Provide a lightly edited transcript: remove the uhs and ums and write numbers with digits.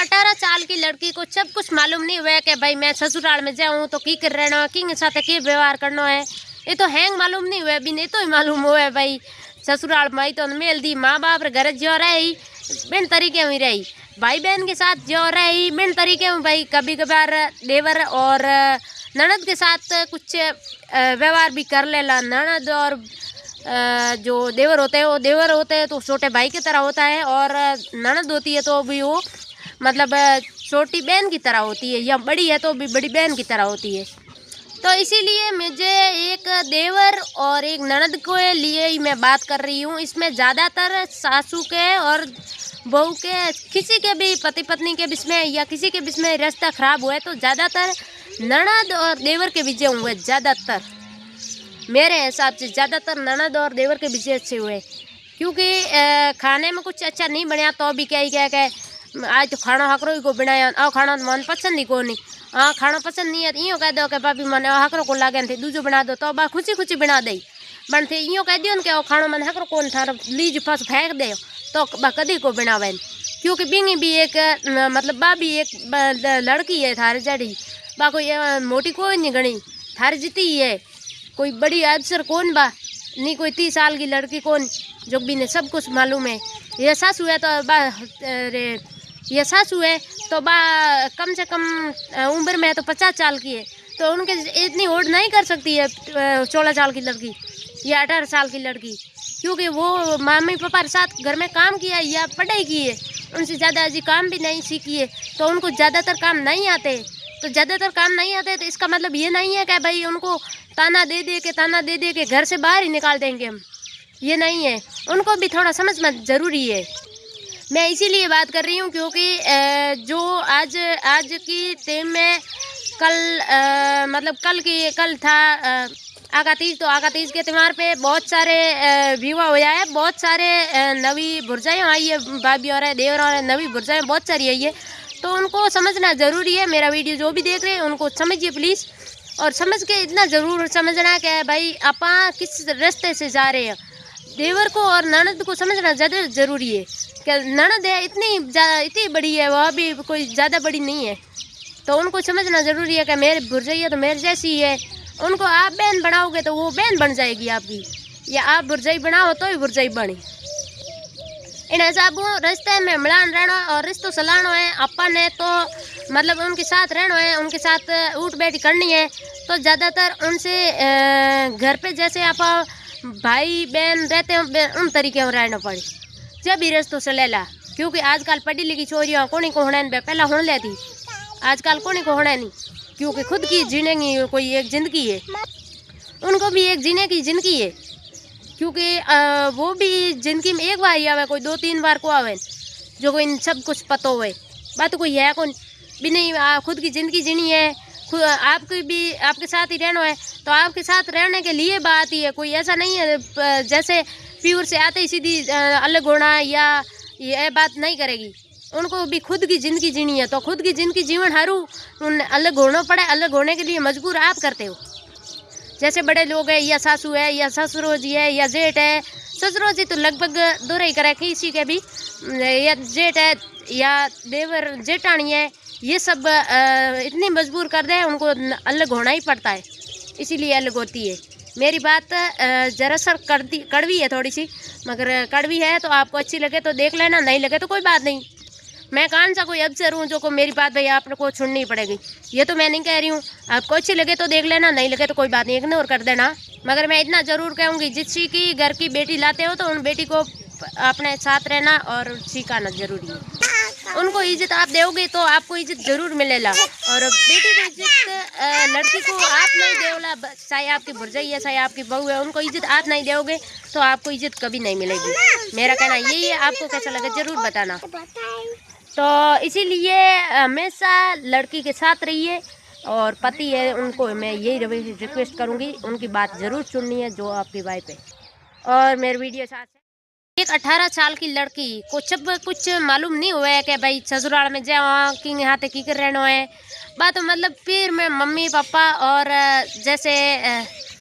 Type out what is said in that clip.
18 साल की लड़की को सब कुछ मालूम नहीं हुआ कि भाई मैं ससुराल में जाऊँ तो की कर रहना है, किंग साथ के व्यवहार करना है। ये तो हैंग मालूम नहीं हुआ, भी नहीं तो ही मालूम हुआ है भाई ससुराल में तो मेल दी माँ बाप घर जो रही बिन तरीके में रही, भाई बहन के साथ जो रही बिन तरीके में भाई। कभी कभार देवर और ननद के साथ कुछ व्यवहार भी कर लेला। ननद और जो देवर होते हैं वो देवर होते हैं तो छोटे भाई की तरह होता है, और ननद होती है तो भी वो मतलब छोटी बहन की तरह होती है, या बड़ी है तो भी बड़ी बहन की तरह होती है। तो इसीलिए मुझे एक देवर और एक ननद के लिए ही मैं बात कर रही हूँ। इसमें ज़्यादातर सासू के और बहू के किसी के भी पति पत्नी के बीच में या किसी के बीच में रिश्ता खराब हुआ है तो ज़्यादातर ननद और देवर के बीच हुए। ज़्यादातर मेरे हिसाब से ज़्यादातर ननद और देवर के बीच अच्छे हुए, क्योंकि खाने में कुछ अच्छा नहीं बनाया तो भी क्या ही क्या आज तो खाना हकरो ही को बनाया, और खाना तो मन पसंद ही को नहीं। हाँ खाना पसंद नहीं है तो यूँ कह दो कि भाभी मैंने हकरो को लागे थे दूजो बना दो तो बा खुशी खुशी बना दे। बन थे यूँ कह दियो कि खाना मैंने हकरो कौन था लीज फस फेंक दे तो बा कदी को बनावे, क्योंकि बिंगी भी एक मतलब बा भी एक लड़की है थारे जड़ी, बा कोई मोटी कोई नहीं गणी थारे जीती ही है, कोई बड़ी अफसर कौन बा नहीं, कोई 30 साल की लड़की कौन जो भी ने सब कुछ मालूम है। ये सासू है तो बा रे ये सासू है तो बा कम से कम उम्र में तो 50 साल की है, तो उनके इतनी होड़ नहीं कर सकती है 16 साल की लड़की या 18 साल की लड़की, क्योंकि वो मम्मी पापा के साथ घर में काम किया या पढ़ाई की है, उनसे ज़्यादा अजी काम भी नहीं सीखी है, तो उनको ज़्यादातर काम नहीं आते। तो ज़्यादातर काम नहीं आते तो इसका मतलब ये नहीं है कि भाई उनको ताना दे दे के घर से बाहर ही निकाल देंगे हम, ये नहीं है। उनको भी थोड़ा समझना ज़रूरी है। मैं इसीलिए बात कर रही हूँ क्योंकि जो आज की टाइम में कल था आगा तीज, तो आगा तीज के त्यौहार पे बहुत सारे विवाह हो है, बहुत सारे नवी बुर्जाएँ आई है, भाभी और देवर और नवी बुर्जाएँ बहुत सारी आई है, तो उनको समझना ज़रूरी है। मेरा वीडियो जो भी देख रहे हैं उनको समझिए प्लीज़, और समझ के इतना ज़रूर समझना कि भाई आपा किस रास्ते से जा रहे हैं। देवर को और ननद को समझना ज़्यादा ज़रूरी है कि ननद है इतनी बड़ी है, वह भी कोई ज़्यादा बड़ी नहीं है, तो उनको समझना ज़रूरी है कि मेरे बुर्जाई है तो मेरे जैसी है। उनको आप बहन बनाओगे तो वो बहन बन जाएगी आपकी, या आप बुर्जाई बनाओ तो ही बुर्जाई बने। इन हिसाबों रिश्ते में मिलान रहना और रिश्तों सलाना है अपन ने, तो मतलब उनके साथ रहना है, उनके साथ उठ बैठ करनी है। तो ज़्यादातर उनसे घर पे जैसे आप भाई बहन रहते हैं उन तरीके में रहना पड़े जब भी रिश्तों से ले ला, क्योंकि आजकल पढ़ी लिखी छोरियाँ कोनी को होना पहला होने लेती, आजकल कोनी को होना नहीं, क्योंकि खुद की जीने की कोई एक ज़िंदगी है, उनको भी एक जीने की ज़िंदगी है, क्योंकि वो भी ज़िंदगी में एक बार ही आवे, कोई 2-3 बार को आवे जो कोई सब कुछ पता हुए बात कोई है कौन भी नहीं। खुद की ज़िंदगी जीनी है, खुद आपकी भी आपके साथ ही रहना है, तो आपके साथ रहने के लिए बात ही है, कोई ऐसा नहीं है जैसे प्योर से आते ही सीधी अलग होना या ये बात नहीं करेगी। उनको भी खुद की ज़िंदगी जीनी है, तो खुद की ज़िंदगी जीवन हरू उन अलग होना पड़े, अलग होने के लिए मजबूर आप करते हो। जैसे बड़े लोग हैं या सासू है या ससुरो जी है या जेठ है, ससुरो जी तो लगभग दोहरा ही करे किसी के भी, या जेठ है या देवर जेठानी है, ये सब इतनी मजबूर कर दे उनको अलग होना ही पड़ता है, इसीलिए अलग होती है। मेरी बात जरा सर कड़वी है थोड़ी सी, मगर कड़वी है तो आपको अच्छी लगे तो देख लेना, नहीं लगे तो कोई बात नहीं। मैं कौन सा कोई अफसर हूँ जो को मेरी बात भाई आपको सुननी पड़ेगी, ये तो मैं नहीं कह रही हूँ। आपको अच्छी लगे तो देख लेना, नहीं लगे तो कोई बात नहीं, इग्नोर कर देना। मगर मैं इतना ज़रूर कहूँगी जिसकी की घर की बेटी लाते हो तो उन बेटी को अपने साथ रहना और सिखाना ज़रूरी है। उनको इज्जत आप दोगे तो आपको इज्जत ज़रूर मिलेगा, और बेटी को इज्जत लड़की को आप नहीं दोला, चाहे आपकी भुरजाई है चाहे आपकी बहू है, उनको इज्जत आप नहीं दोगे तो आपको इज्जत कभी नहीं मिलेगी। मेरा कहना यही है, आपको कैसा लगा ज़रूर बताना। तो इसीलिए हमेशा लड़की के साथ रहिए, और पति है उनको मैं यही रिक्वेस्ट करूँगी उनकी बात ज़रूर सुननी है जो आपकी वाइफ है। और मेरे वीडियो साथ एक 18 साल की लड़की को जब कुछ मालूम नहीं हुआ है कि भाई ससुराल में जाओ कि यहाँ तक की कर रहना है बात, मतलब फिर मैं मम्मी पापा और जैसे